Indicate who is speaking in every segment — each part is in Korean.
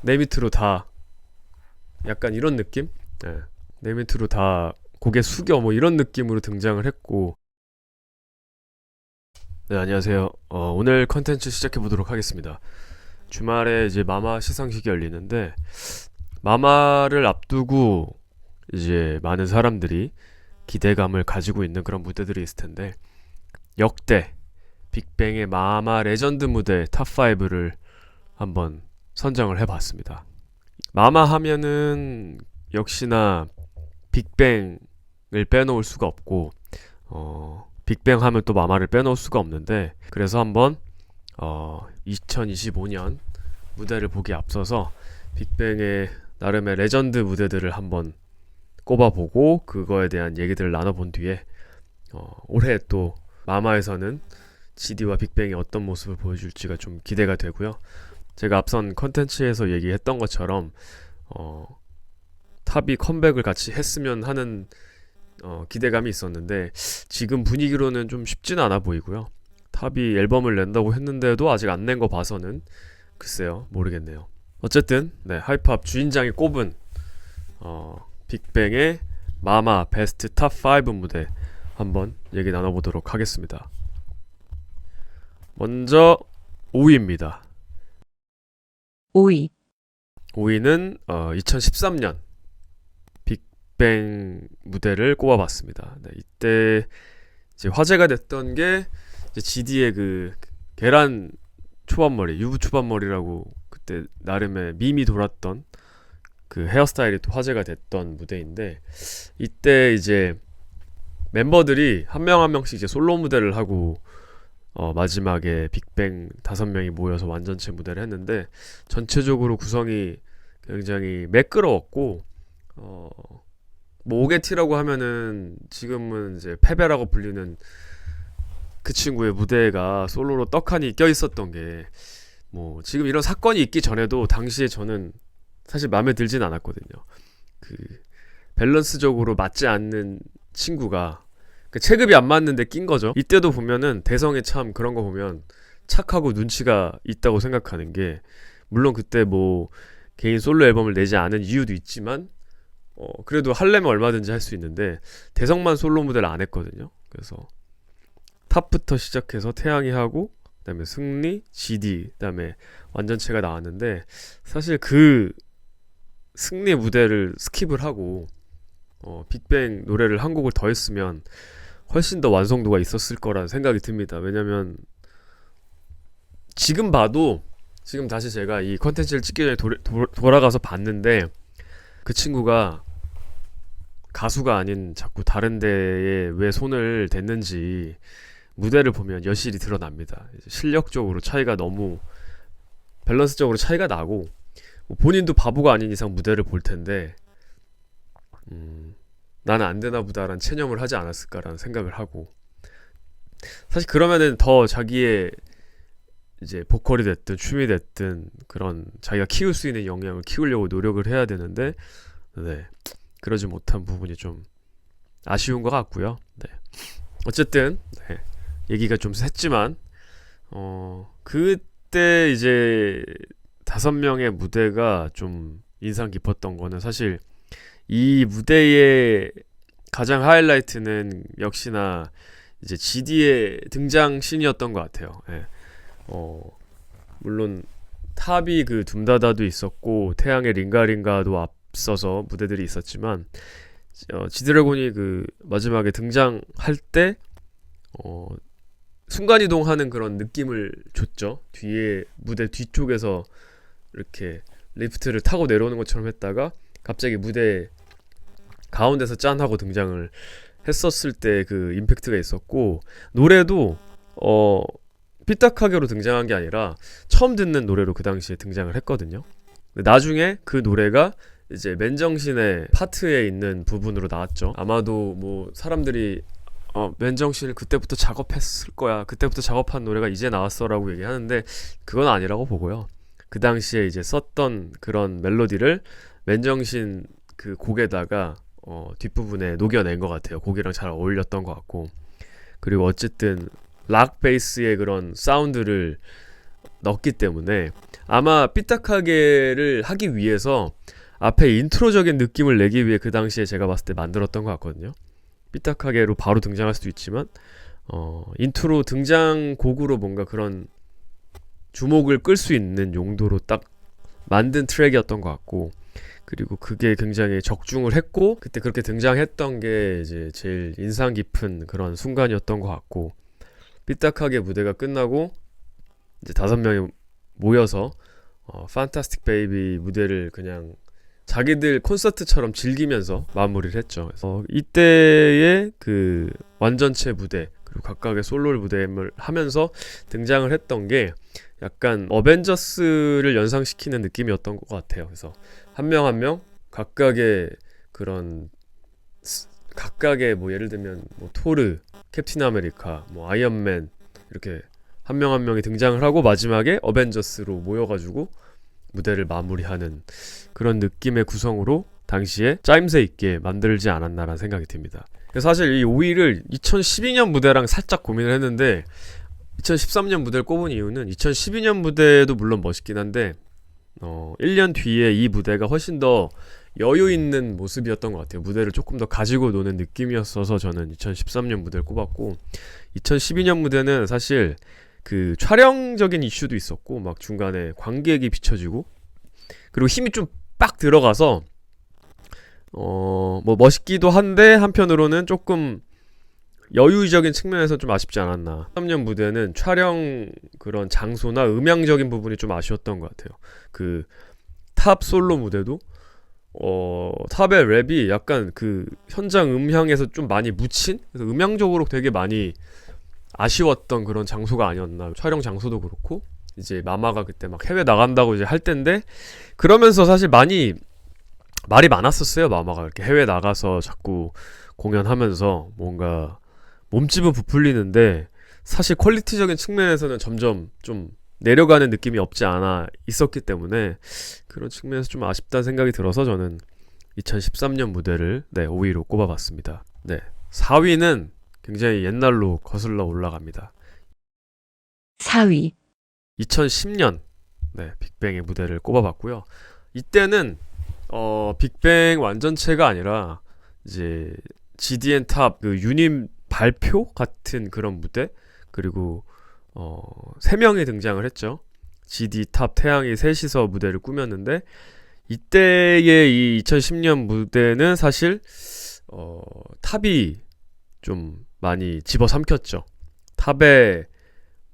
Speaker 1: 내 밑으로 다 약간 이런 느낌? 네. 내 밑으로 다 고개 숙여 뭐 이런 느낌으로 등장을 했고. 네, 안녕하세요. 오늘 컨텐츠 시작해 보도록 하겠습니다. 주말에 이제 마마 시상식이 열리는데 마마를 앞두고 이제 많은 사람들이 기대감을 가지고 있는 그런 무대들이 있을 텐데 역대 빅뱅의 마마 레전드 무대 탑5를 한번 선정을 해봤습니다. 마마 하면은 역시나 빅뱅을 빼놓을 수가 없고 빅뱅 하면 또 마마를 빼놓을 수가 없는데 그래서 한번 2025년 무대를 보기에 앞서서 빅뱅의 나름의 레전드 무대들을 한번 꼽아보고 그거에 대한 얘기들을 나눠본 뒤에 올해 또 마마에서는 GD와 빅뱅이 어떤 모습을 보여줄지가 좀 기대가 되고요. 제가 앞선 컨텐츠에서 얘기했던 것처럼 탑이 컴백을 같이 했으면 하는 기대감이 있었는데 지금 분위기로는 좀 쉽지는 않아 보이고요. 탑이 앨범을 낸다고 했는데도 아직 안 낸 거 봐서는 글쎄요, 모르겠네요. 어쨌든 네, 하이팝 주인장이 꼽은 빅뱅의 마마 베스트 탑5 무대 한번 얘기 나눠보도록 하겠습니다. 먼저 5위입니다.
Speaker 2: 5위,
Speaker 1: 5위는 2013년 빅뱅 무대를 꼽아봤습니다. 네, 이때 이제 화제가 됐던 게 이제 GD의 그 계란 초반머리, 유부 초반머리라고 그때 나름의 밈이 돌았던 그 헤어스타일이 또 화제가 됐던 무대인데 이때 이제 멤버들이 한 명 한 명씩 이제 솔로 무대를 하고 마지막에 빅뱅 5명이 모여서 완전체 무대를 했는데 전체적으로 구성이 굉장히 매끄러웠고 뭐 오게티라고 하면은 지금은 이제 패배라고 불리는 그 친구의 무대가 솔로로 떡하니 껴 있었던 게 뭐 지금 이런 사건이 있기 전에도 당시에 저는 사실 마음에 들진 않았거든요. 그 밸런스적으로 맞지 않는 친구가 그 체급이 안 맞는데 낀 거죠. 이때도 보면은 대성에 참 그런 거 보면 착하고 눈치가 있다고 생각하는 게 물론 그때 뭐 개인 솔로 앨범을 내지 않은 이유도 있지만 그래도 하려면 얼마든지 할 수 있는데 대성만 솔로 무대를 안 했거든요. 그래서 탑부터 시작해서 태양이 하고 그다음에 승리, GD, 그다음에 완전체가 나왔는데 사실 그 승리 무대를 스킵을 하고 빅뱅 노래를 한 곡을 더 했으면 훨씬 더 완성도가 있었을 거라는 생각이 듭니다. 왜냐면 지금 봐도 지금 다시 제가 이 컨텐츠를 찍기 전에 돌아가서 봤는데 그 친구가 가수가 아닌 자꾸 다른 데에 왜 손을 댔는지 무대를 보면 여실히 드러납니다. 실력적으로 차이가 너무 밸런스적으로 차이가 나고 뭐 본인도 바보가 아닌 이상 무대를 볼 텐데 나는 안 되나 보다라는 체념을 하지 않았을까라는 생각을 하고 사실 그러면은 더 자기의 이제 보컬이 됐든 춤이 됐든 그런 자기가 키울 수 있는 역량을 키우려고 노력을 해야 되는데 네, 그러지 못한 부분이 좀 아쉬운 것 같고요. 네. 어쨌든 네, 얘기가 좀 샜지만 그때 이제 5명의 무대가 좀 인상 깊었던 거는 사실 이 무대의 가장 하이라이트는 역시나 이제 GD의 등장 씬이었던 것 같아요. 예. 물론 탑이 그 둠다다도 있었고 태양의 링가링가도 앞서서 무대들이 있었지만 지드래곤이 그 마지막에 등장할 때 순간이동하는 그런 느낌을 줬죠. 뒤에 무대 뒤쪽에서 이렇게 리프트를 타고 내려오는 것처럼 했다가 갑자기 무대 가운데서 짠 하고 등장을 했었을 때 그 임팩트가 있었고 노래도 삐딱하게로 등장한 게 아니라 처음 듣는 노래로 그 당시에 등장을 했거든요. 나중에 그 노래가 이제 맨정신의 파트에 있는 부분으로 나왔죠. 아마도 뭐 사람들이 맨정신을 그때부터 작업했을 거야, 그때부터 작업한 노래가 이제 나왔어 라고 얘기하는데 그건 아니라고 보고요. 그 당시에 이제 썼던 그런 멜로디를 맨정신 그 곡에다가 뒷부분에 녹여낸 것 같아요. 곡이랑 잘 어울렸던 것 같고 그리고 어쨌든 락 베이스의 그런 사운드를 넣었기 때문에 아마 삐딱하게를 하기 위해서 앞에 인트로적인 느낌을 내기 위해 그 당시에 제가 봤을 때 만들었던 것 같거든요. 삐딱하게로 바로 등장할 수도 있지만 인트로 등장 곡으로 뭔가 그런 주목을 끌 수 있는 용도로 딱 만든 트랙이었던 것 같고, 그리고 그게 굉장히 적중을 했고 그때 그렇게 등장했던 게 이제 제일 인상 깊은 그런 순간이었던 것 같고, 삐딱하게 무대가 끝나고 이제 5명이 모여서 판타스틱 베이비 무대를 그냥 자기들 콘서트처럼 즐기면서 마무리를 했죠. 그래서 이때의 그 완전체 무대 그리고 각각의 솔로 무대를 하면서 등장을 했던 게 약간 어벤져스를 연상시키는 느낌이었던 것 같아요. 그래서 한 명 한 명 각각의 그런 각각의 뭐 예를 들면 뭐 토르, 캡틴 아메리카, 뭐 아이언맨 이렇게 한 명 한 명이 등장을 하고 마지막에 어벤져스로 모여가지고 무대를 마무리하는 그런 느낌의 구성으로 당시에 짜임새 있게 만들지 않았나라는 생각이 듭니다. 그래서 사실 이 5위를 2012년 무대랑 살짝 고민을 했는데 2013년 무대를 꼽은 이유는 2012년 무대도 물론 멋있긴 한데 1년 뒤에 이 무대가 훨씬 더 여유 있는 모습이었던 것 같아요. 무대를 조금 더 가지고 노는 느낌이었어서 저는 2013년 무대를 꼽았고, 2012년 무대는 사실 그 촬영적인 이슈도 있었고 막 중간에 관객이 비춰지고 그리고 힘이 좀 빡 들어가서 뭐 멋있기도 한데 한편으로는 조금 여유적인 측면에서 좀 아쉽지 않았나. 3년 무대는 촬영 그런 장소나 음향적인 부분이 좀 아쉬웠던 것 같아요. 그 탑 솔로 무대도 탑의 랩이 약간 그 현장 음향에서 좀 많이 묻힌, 그래서 음향적으로 되게 많이 아쉬웠던 그런 장소가 아니었나. 촬영 장소도 그렇고 이제 마마가 그때 막 해외 나간다고 이제 할 때인데 그러면서 사실 많이 말이 많았었어요. 마마가 이렇게 해외 나가서 자꾸 공연하면서 뭔가 몸집은 부풀리는데 사실 퀄리티적인 측면에서는 점점 좀 내려가는 느낌이 없지 않아 있었기 때문에 그런 측면에서 좀 아쉽다는 생각이 들어서 저는 2013년 무대를 5위로 꼽아봤습니다. 4위는 굉장히 옛날로 거슬러 올라갑니다.
Speaker 2: 4위,
Speaker 1: 2010년 빅뱅의 무대를 꼽아봤고요. 이때는 빅뱅 완전체가 아니라 이제 GDN 탑 그 유닛 발표 같은 그런 무대, 그리고 3명이 등장을 했죠. GD 탑 태양이 셋이서 무대를 꾸몄는데 이때의 이 2010년 무대는 사실 탑이 좀 많이 집어삼켰죠. 탑의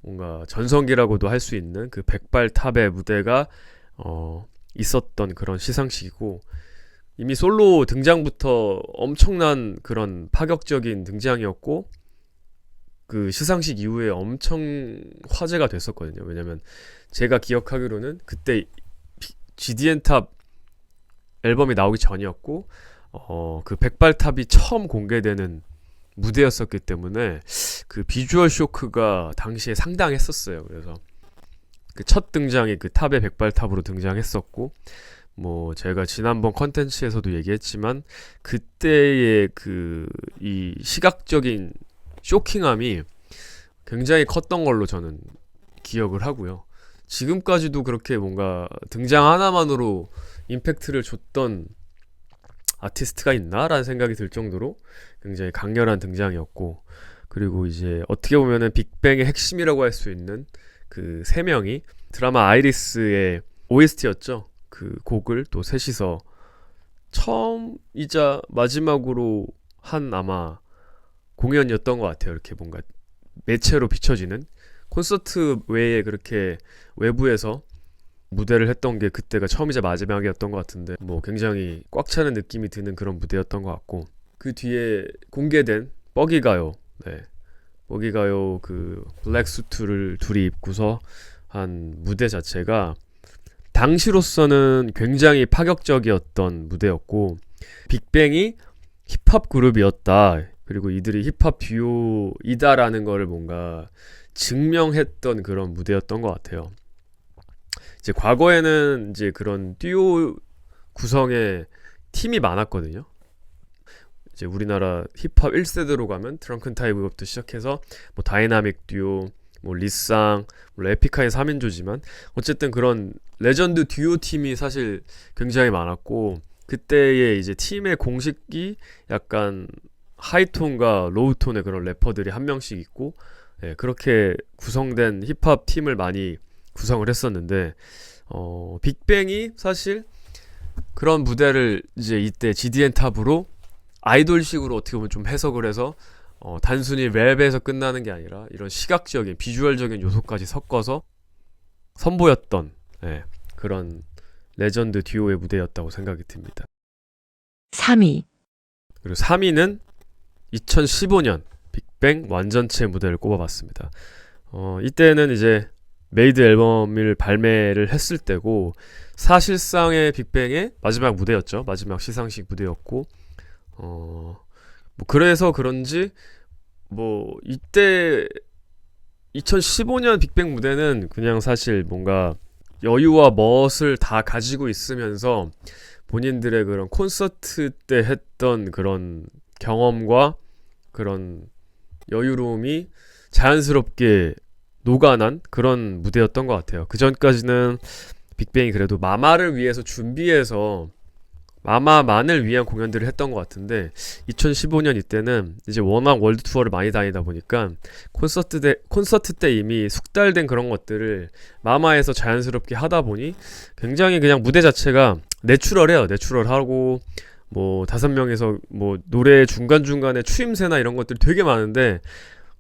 Speaker 1: 뭔가 전성기라고도 할 수 있는 그 백발 탑의 무대가 있었던 그런 시상식이고, 이미 솔로 등장부터 엄청난 그런 파격적인 등장이었고 그 시상식 이후에 엄청 화제가 됐었거든요. 왜냐면 제가 기억하기로는 그때 GDN 탑 앨범이 나오기 전이었고 그 백발탑이 처음 공개되는 무대였었기 때문에 그 비주얼 쇼크가 당시에 상당했었어요. 그래서 그 첫 등장이 그 탑의 백발탑으로 등장했었고, 뭐 제가 지난번 컨텐츠에서도 얘기했지만 그때의 그 이 시각적인 쇼킹함이 굉장히 컸던 걸로 저는 기억을 하고요. 지금까지도 그렇게 뭔가 등장 하나만으로 임팩트를 줬던 아티스트가 있나라는 생각이 들 정도로 굉장히 강렬한 등장이었고, 그리고 이제 어떻게 보면은 빅뱅의 핵심이라고 할 수 있는 그 3명이 드라마 아이리스의 OST였죠. 그 곡을 또 셋이서 처음이자 마지막으로 한 아마 공연이었던 것 같아요. 이렇게 뭔가 매체로 비춰지는 콘서트 외에 그렇게 외부에서 무대를 했던 게 그때가 처음이자 마지막이었던 것 같은데, 뭐 굉장히 꽉 차는 느낌이 드는 그런 무대였던 것 같고, 그 뒤에 공개된 뻐기가요, 뻐기가요 그 블랙 수트를 둘이 입고서 한 무대 자체가 당시로서는 굉장히 파격적이었던 무대였고, 빅뱅이 힙합 그룹이었다, 그리고 이들이 힙합 듀오이다라는 거를 뭔가 증명했던 그런 무대였던 것 같아요. 이제 과거에는 이제 그런 듀오 구성의 팀이 많았거든요. 이제 우리나라 힙합 1세대로 가면 드렁큰 타이거부터 시작해서 뭐 다이나믹 듀오, 뭐 리쌍, 물론 에픽하이 3인조지만 어쨌든 그런 레전드 듀오 팀이 사실 굉장히 많았고 그때의 이제 팀의 공식이 약간 하이톤과 로우톤의 그런 래퍼들이 한 명씩 있고 예, 그렇게 구성된 힙합 팀을 많이 구성을 했었는데 빅뱅이 사실 그런 무대를 이제 이때 GDN 탑으로 아이돌식으로 어떻게 보면 좀 해석을 해서 단순히 랩에서 끝나는 게 아니라 이런 시각적인 비주얼적인 요소까지 섞어서 선보였던 예, 그런 레전드 듀오의 무대였다고 생각이 듭니다.
Speaker 2: 3위,
Speaker 1: 그리고 3위는 2015년 빅뱅 완전체 무대를 꼽아봤습니다. 이때는 이제 메이드 앨범을 발매를 했을 때고 사실상의 빅뱅의 마지막 무대였죠. 마지막 시상식 무대였고 뭐 그래서 그런지 뭐 이때 2015년 빅뱅 무대는 그냥 사실 뭔가 여유와 멋을 다 가지고 있으면서 본인들의 그런 콘서트 때 했던 그런 경험과 그런 여유로움이 자연스럽게 녹아난 그런 무대였던 것 같아요. 그 전까지는 빅뱅이 그래도 마마를 위해서 준비해서 마마만을 위한 공연들을 했던 것 같은데 2015년 이때는 이제 워낙 월드 투어를 많이 다니다 보니까 콘서트 때 이미 숙달된 그런 것들을 마마에서 자연스럽게 하다 보니 굉장히 그냥 무대 자체가 내추럴해요. 내추럴하고 뭐 5명에서 뭐 노래 중간중간에 추임새나 이런 것들이 되게 많은데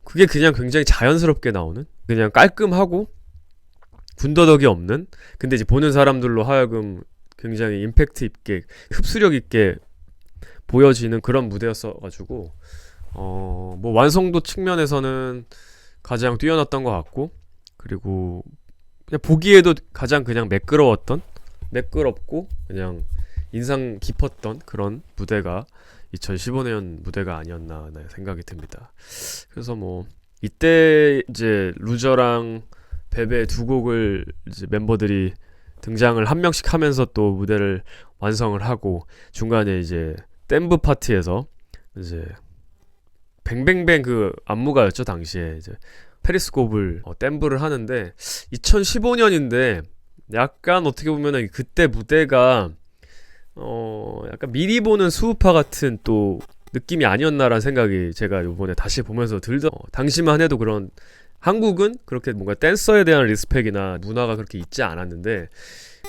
Speaker 1: 그게 그냥 굉장히 자연스럽게 나오는 그냥 깔끔하고 군더더기 없는 근데 이제 보는 사람들로 하여금 굉장히 임팩트 있게 흡수력 있게 보여지는 그런 무대였어가지고 뭐 완성도 측면에서는 가장 뛰어났던 것 같고 그리고 그냥 보기에도 가장 그냥 매끄럽고 그냥 인상 깊었던 그런 무대가 2015년 무대가 아니었나 생각이 듭니다. 그래서 뭐 이때 이제 루저랑 베베 두 곡을 이제 멤버들이 등장을 한 명씩 하면서 또 무대를 완성을 하고 중간에 이제 댐브 파티에서 이제 뱅뱅뱅 그 안무가였죠 당시에 이제 페리스콥을 댐브를 하는데 2015년인데 약간 어떻게 보면은 그때 무대가 약간 미리 보는 수우파 같은 또 느낌이 아니었나라는 생각이 제가 요번에 다시 보면서 당시만 해도 그런 한국은 그렇게 뭔가 댄서에 대한 리스펙이나 문화가 그렇게 있지 않았는데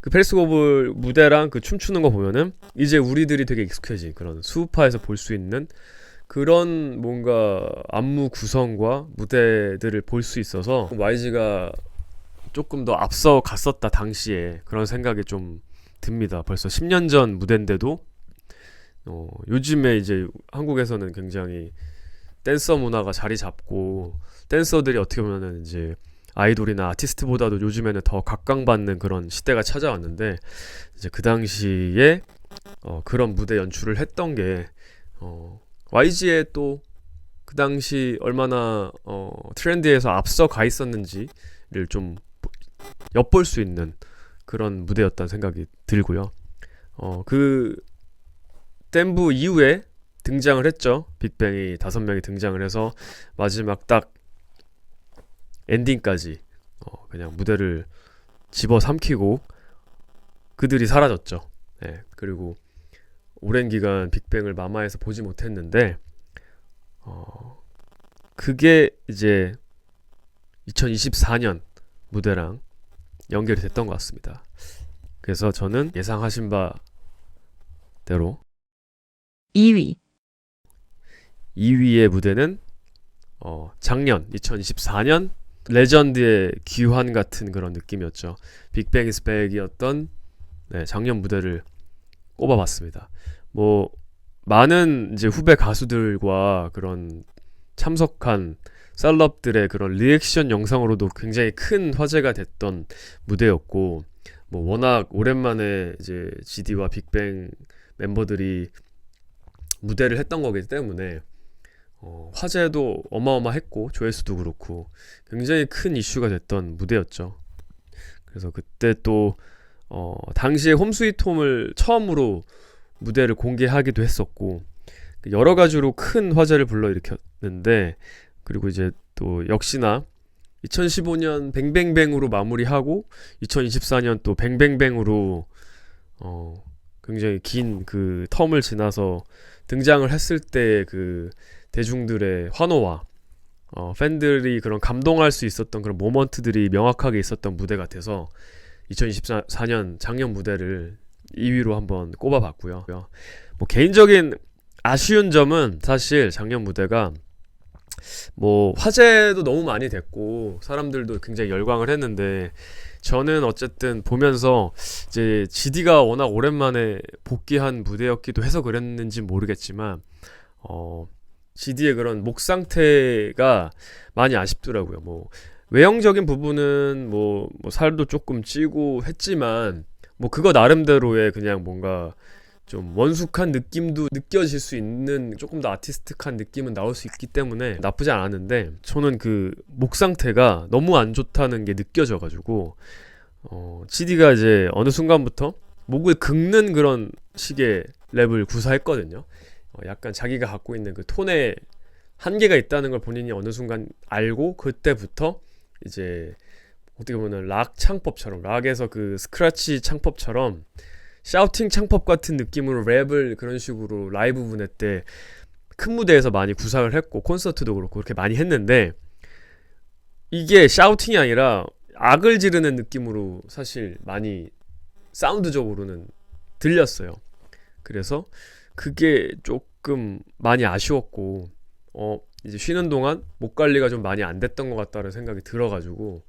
Speaker 1: 그 페리스코블 무대랑 그 춤추는 거 보면은 이제 우리들이 되게 익숙해진 그런 수우파에서 볼 수 있는 그런 뭔가 안무 구성과 무대들을 볼 수 있어서 YG가 조금 더 앞서 갔었다 당시에 그런 생각이 좀 듭니다. 벌써 10년 전 무대인데도 요즘에 이제 한국에서는 굉장히 댄서 문화가 자리 잡고 댄서들이 어떻게 보면은 이제 아이돌이나 아티스트보다도 요즘에는 더 각광받는 그런 시대가 찾아왔는데 이제 그 당시에 그런 무대 연출을 했던 게 YG의 또 그 당시 얼마나 트렌드에서 앞서 가 있었는지를 좀 엿볼 수 있는 그런 무대였다는 생각이 들고요. 그 댐브 이후에 등장을 했죠. 빅뱅이 5명이 등장을 해서 마지막 딱 엔딩까지 그냥 무대를 집어삼키고 그들이 사라졌죠. 네, 그리고 오랜 기간 빅뱅을 마마에서 보지 못했는데 그게 이제 2024년 무대랑 연결이 됐던 것 같습니다. 그래서 저는 예상하신 바대로
Speaker 2: 2위,
Speaker 1: 2위의 무대는 작년 2024년 레전드의 귀환 같은 그런 느낌이었죠. 빅뱅 is back이었던 작년 무대를 꼽아봤습니다. 뭐 많은 이제 후배 가수들과 그런 참석한 셀럽들의 그런 리액션 영상으로도 굉장히 큰 화제가 됐던 무대였고 뭐 워낙 오랜만에 이제 GD와 빅뱅 멤버들이 무대를 했던 거기 때문에 화제도 어마어마했고 조회수도 그렇고 굉장히 큰 이슈가 됐던 무대였죠. 그래서 그때 또 당시에 홈 스위트 홈을 처음으로 무대를 공개하기도 했었고 여러 가지로 큰 화제를 불러일으켰는데 그리고 이제 또 역시나 2015년 뱅뱅뱅으로 마무리하고 2024년 또 뱅뱅뱅으로 굉장히 긴 그 텀을 지나서 등장을 했을 때 그 대중들의 환호와 팬들이 그런 감동할 수 있었던 그런 모먼트들이 명확하게 있었던 무대 같아서 2024년 작년 무대를 2위로 한번 꼽아봤고요. 뭐 개인적인 아쉬운 점은 사실 작년 무대가 뭐 화제도 너무 많이 됐고 사람들도 굉장히 열광을 했는데 저는 어쨌든 보면서 이제 GD가 워낙 오랜만에 복귀한 무대였기도 해서 그랬는지 모르겠지만 GD의 그런 목 상태가 많이 아쉽더라고요. 뭐 외형적인 부분은 뭐 살도 조금 찌고 했지만 뭐 그거 나름대로의 그냥 뭔가 좀 원숙한 느낌도 느껴질 수 있는 조금 더 아티스틱한 느낌은 나올 수 있기 때문에 나쁘지 않았는데 저는 그 목 상태가 너무 안 좋다는 게 느껴져가지고 GD가 이제 어느 순간부터 목을 긁는 그런 식의 랩을 구사했거든요. 약간 자기가 갖고 있는 그 톤에 한계가 있다는 걸 본인이 어느 순간 알고 그때부터 이제 어떻게 보면 락 창법처럼 락에서 그 스크래치 창법처럼 샤우팅 창법 같은 느낌으로 랩을 그런 식으로 라이브 무대 때 큰 무대에서 많이 구사를 했고 콘서트도 그렇고 그렇게 많이 했는데 이게 샤우팅이 아니라 악을 지르는 느낌으로 사실 많이 사운드적으로는 들렸어요. 그래서 그게 조금 많이 아쉬웠고 이제 쉬는 동안 목 관리가 좀 많이 안 됐던 것 같다는 생각이 들어가지고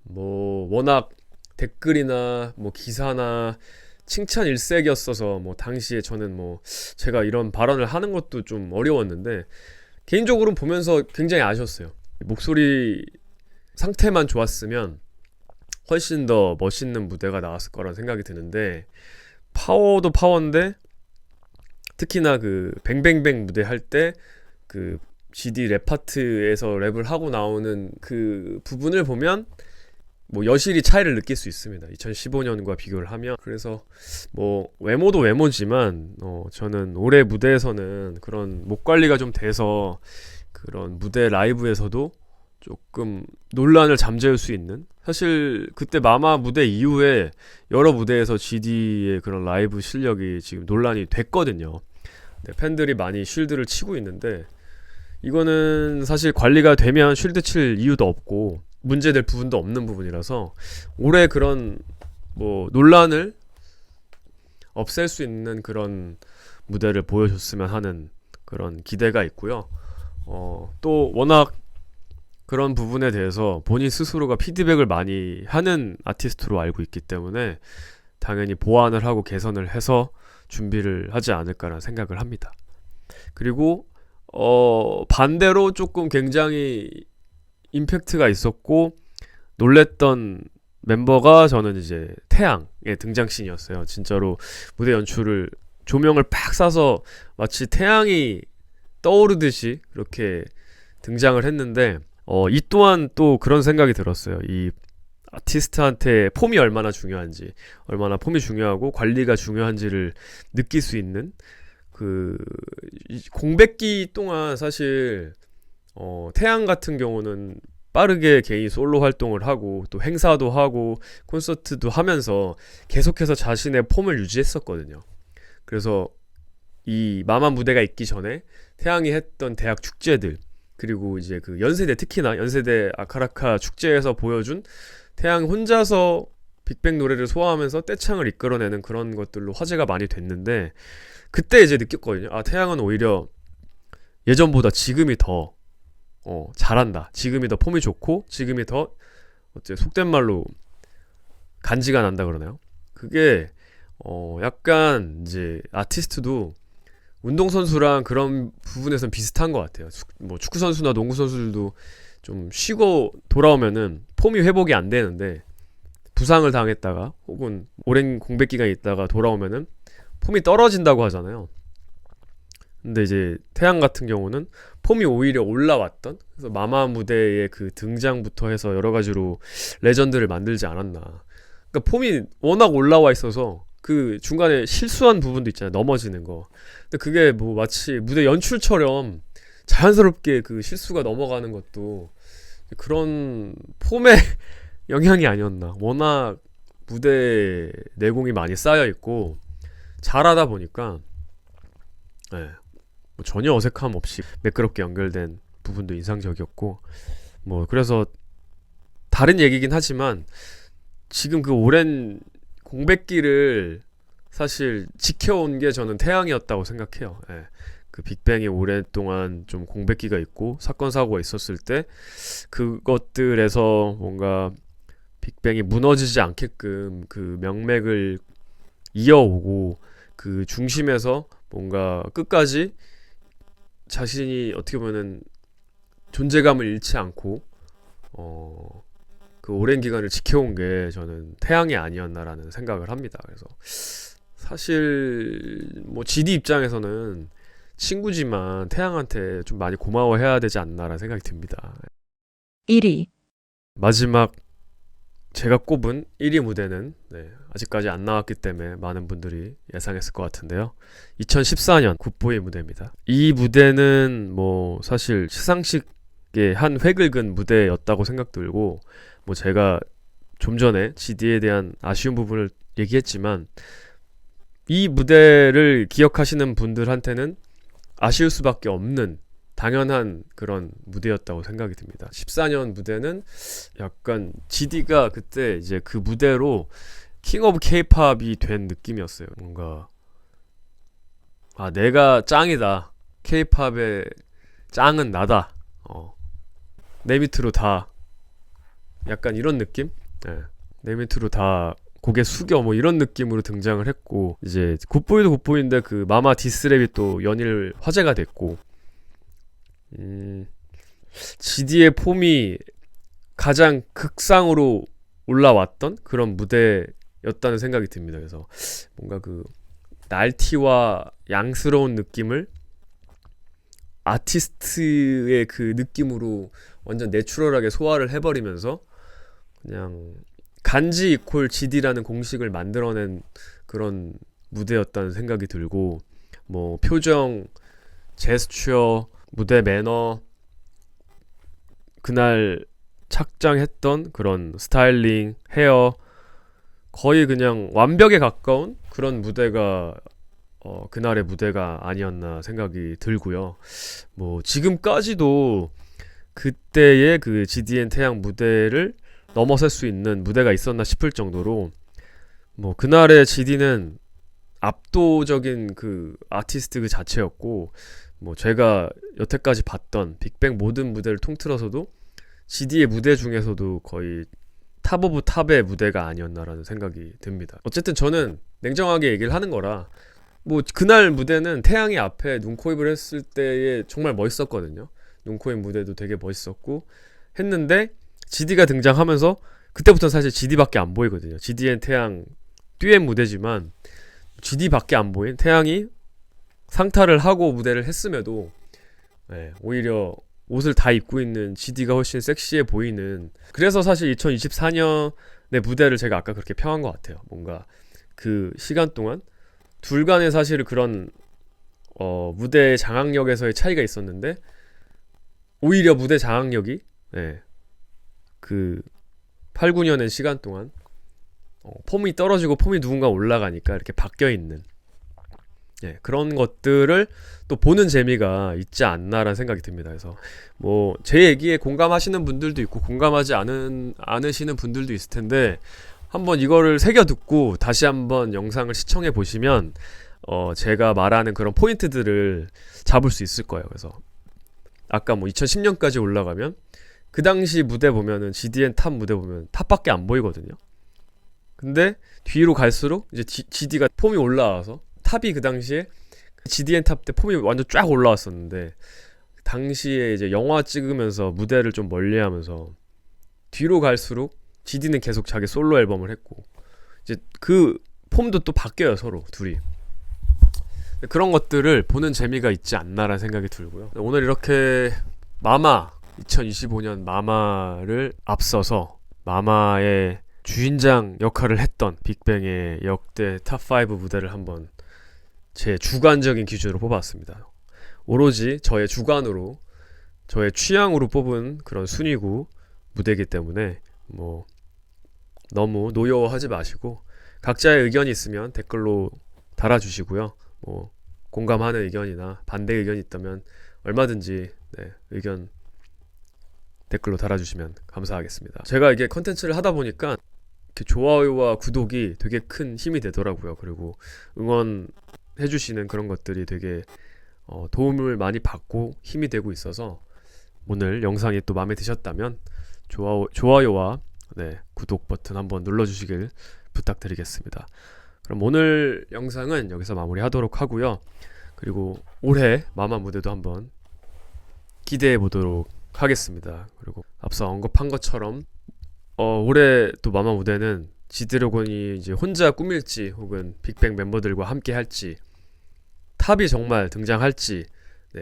Speaker 1: 뭐 워낙 댓글이나 뭐 기사나 칭찬 일색이었어서 뭐 당시에 저는 뭐 제가 이런 발언을 하는 것도 좀 어려웠는데 개인적으로 보면서 굉장히 아쉬웠어요. 목소리 상태만 좋았으면 훨씬 더 멋있는 무대가 나왔을 거란 생각이 드는데 파워도 파워인데 특히나 그 뱅뱅뱅 무대 할 때 그 GD 랩 파트에서 랩을 하고 나오는 그 부분을 보면 뭐 여실히 차이를 느낄 수 있습니다. 2015년과 비교를 하면. 그래서 뭐 외모도 외모지만 저는 올해 무대에서는 그런 목 관리가 좀 돼서 그런 무대 라이브에서도 조금 논란을 잠재울 수 있는, 사실 그때 마마 무대 이후에 여러 무대에서 GD의 그런 라이브 실력이 지금 논란이 됐거든요. 네, 팬들이 많이 쉴드를 치고 있는데 이거는 사실 관리가 되면 쉴드 칠 이유도 없고 문제될 부분도 없는 부분이라서 올해 그런 뭐 논란을 없앨 수 있는 그런 무대를 보여줬으면 하는 그런 기대가 있고요. 또 워낙 그런 부분에 대해서 본인 스스로가 피드백을 많이 하는 아티스트로 알고 있기 때문에 당연히 보완을 하고 개선을 해서 준비를 하지 않을까라는 생각을 합니다. 그리고 반대로 조금 굉장히 임팩트가 있었고 놀랬던 멤버가 저는 이제 태양의 등장씬이었어요. 진짜로 무대 연출을 조명을 팍 쏴서 마치 태양이 떠오르듯이 그렇게 등장을 했는데 이 또한 또 그런 생각이 들었어요. 이 아티스트한테 폼이 얼마나 중요한지, 얼마나 폼이 중요하고 관리가 중요한지를 느낄 수 있는 그 공백기 동안 사실 태양 같은 경우는 빠르게 개인 솔로 활동을 하고 또 행사도 하고 콘서트도 하면서 계속해서 자신의 폼을 유지했었거든요. 그래서 이 마마 무대가 있기 전에 태양이 했던 대학 축제들, 그리고 이제 그 연세대, 특히나 연세대 아카라카 축제에서 보여준 태양 혼자서 빅뱅 노래를 소화하면서 떼창을 이끌어내는 그런 것들로 화제가 많이 됐는데 그때 이제 느꼈거든요. 아, 태양은 오히려 예전보다 지금이 더 잘한다. 지금이 더 폼이 좋고 지금이 더 어째 속된 말로 간지가 난다 그러나요? 그게 약간 이제 아티스트도 운동선수랑 그런 부분에서는 비슷한 것 같아요. 뭐 축구선수나 농구선수들도 좀 쉬고 돌아오면은 폼이 회복이 안 되는데 부상을 당했다가 혹은 오랜 공백기가 있다가 돌아오면은 폼이 떨어진다고 하잖아요. 근데 이제 태양 같은 경우는 폼이 오히려 올라왔던, 그래서 마마 무대의 그 등장부터 해서 여러 가지로 레전드를 만들지 않았나. 그러니까 폼이 워낙 올라와 있어서 그 중간에 실수한 부분도 있잖아요. 넘어지는 거. 근데 그게 뭐 마치 무대 연출처럼 자연스럽게 그 실수가 넘어가는 것도 그런 폼의 영향이 아니었나. 워낙 무대 내공이 많이 쌓여 있고 잘하다 보니까 네, 뭐 전혀 어색함 없이 매끄럽게 연결된 부분도 인상적이었고 뭐 그래서 다른 얘기긴 하지만 지금 그 오랜 공백기를 사실 지켜온 게 저는 태양이었다고 생각해요. 예. 그 빅뱅이 오랫동안 좀 공백기가 있고 사건 사고가 있었을 때 그것들에서 뭔가 빅뱅이 무너지지 않게끔 그 명맥을 이어오고 그 중심에서 뭔가 끝까지 자신이 어떻게 보면은 존재감을 잃지 않고 그 오랜 기간을 지켜온 게 저는 태양이 아니었나라는 생각을 합니다. 그래서 사실 뭐 GD 입장에서는 친구지만 태양한테 좀 많이 고마워해야 되지 않나라는 생각이 듭니다.
Speaker 2: 1위,
Speaker 1: 마지막 제가 꼽은 1위 무대는 아직까지 안 나왔기 때문에 많은 분들이 예상했을 것 같은데요. 2014년 굿보이 무대입니다. 이 무대는 뭐 사실 시상식의 한 획을 그은 무대였다고 생각 들고 뭐 제가 좀 전에 GD에 대한 아쉬운 부분을 얘기했지만 이 무대를 기억하시는 분들한테는 아쉬울 수밖에 없는 당연한 그런 무대였다고 생각이 듭니다. 14년 무대는 약간 GD가 그때 이제 그 무대로 킹 오브 K-팝이 된 느낌이었어요. 뭔가 내가 짱이다. K-팝의 짱은 나다. 내 밑으로 다 약간 이런 느낌? 내 밑으로 다 고개 숙여 뭐 이런 느낌으로 등장을 했고 이제 굿보이도 굿보이인데 그 마마 디스랩이 또 연일 화제가 됐고 GD의 폼이 가장 극상으로 올라왔던 그런 무대였다는 생각이 듭니다. 그래서 뭔가 그 날티와 양스러운 느낌을 아티스트의 그 느낌으로 완전 내추럴하게 소화를 해버리면서 그냥 간지 이퀄 GD라는 공식을 만들어낸 그런 무대였다는 생각이 들고 뭐 표정, 제스처, 무대 매너, 그날 착장했던 그런 스타일링, 헤어 거의 그냥 완벽에 가까운 그런 무대가 그날의 무대가 아니었나 생각이 들고요. 뭐 지금까지도 그때의 그 GDN 태양 무대를 넘어설 수 있는 무대가 있었나 싶을 정도로 뭐 그날의 GD는 압도적인 그 아티스트 그 자체였고 뭐 제가 여태까지 봤던 빅뱅 모든 무대를 통틀어서도 GD의 무대 중에서도 거의 탑 오브 탑의 무대가 아니었나라는 생각이 듭니다. 어쨌든 저는 냉정하게 얘기를 하는 거라 뭐 그날 무대는 태양이 앞에 눈코입을 했을 때에 정말 멋있었거든요. 눈코입 무대도 되게 멋있었고 했는데 GD가 등장하면서 그때부터 사실 GD밖에 안 보이거든요. GD엔 태양 듀엣 무대지만 GD밖에 안 보인 태양이 상타를 하고 무대를 했음에도 오히려 옷을 다 입고 있는 GD가 훨씬 섹시해 보이는 그래서 사실 2024년의 무대를 제가 아까 그렇게 평한 것 같아요. 뭔가 그 시간 동안 둘 간의 사실 그런 무대의 장악력에서의 차이가 있었는데 오히려 무대 장악력이 그 8, 9년의 시간 동안 폼이 떨어지고 폼이 누군가 올라가니까 이렇게 바뀌어있는 그런 것들을 또 보는 재미가 있지 않나라는 생각이 듭니다. 그래서 뭐 제 얘기에 공감하시는 분들도 있고 공감하지 않으시는 분들도 있을 텐데 한번 이거를 새겨 듣고 다시 한번 영상을 시청해 보시면 제가 말하는 그런 포인트들을 잡을 수 있을 거예요. 그래서 아까 뭐 2010년까지 올라가면 그 당시 무대 보면은 GDN 탑 무대 보면 탑밖에 안 보이거든요. 근데 뒤로 갈수록 이제 GD가 폼이 올라와서 탑이 그 당시에 GDN 탑 때 폼이 완전 쫙 올라왔었는데 당시에 이제 영화 찍으면서 무대를 좀 멀리하면서 뒤로 갈수록 GD는 계속 자기 솔로 앨범을 했고 이제 그 폼도 또 바뀌어요 서로 둘이. 그런 것들을 보는 재미가 있지 않나라는 생각이 들고요. 오늘 이렇게 마마 2025년 마마를 앞서서 마마의 주인장 역할을 했던 빅뱅의 역대 탑5 무대를 한번 제 주관적인 기준으로 뽑았습니다. 오로지 저의 주관으로 저의 취향으로 뽑은 그런 순위구 무대이기 때문에 뭐 너무 노여워하지 마시고 각자의 의견이 있으면 댓글로 달아주시고요. 뭐 공감하는 의견이나 반대 의견이 있다면 얼마든지 의견 댓글로 달아주시면 감사하겠습니다. 제가 이게 컨텐츠를 하다 보니까 이렇게 좋아요와 구독이 되게 큰 힘이 되더라고요. 그리고 응원해주시는 그런 것들이 되게 도움을 많이 받고 힘이 되고 있어서 오늘 영상이 또 마음에 드셨다면 좋아요와 구독 버튼 한번 눌러주시길 부탁드리겠습니다. 그럼 오늘 영상은 여기서 마무리하도록 하고요. 그리고 올해 마마 무대도 한번 기대해 보도록 하겠습니다. 그리고 앞서 언급한 것처럼 올해 또 마마 무대는 지드래곤이 이제 혼자 꾸밀지 혹은 빅뱅 멤버들과 함께 할지 탑이 정말 등장할지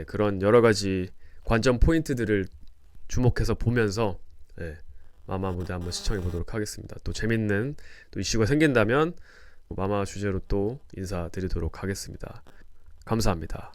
Speaker 1: 그런 여러 가지 관전 포인트들을 주목해서 보면서 마마 무대 한번 시청해 보도록 하겠습니다. 또 재밌는 또 이슈가 생긴다면 마마 주제로 또 인사드리도록 하겠습니다. 감사합니다.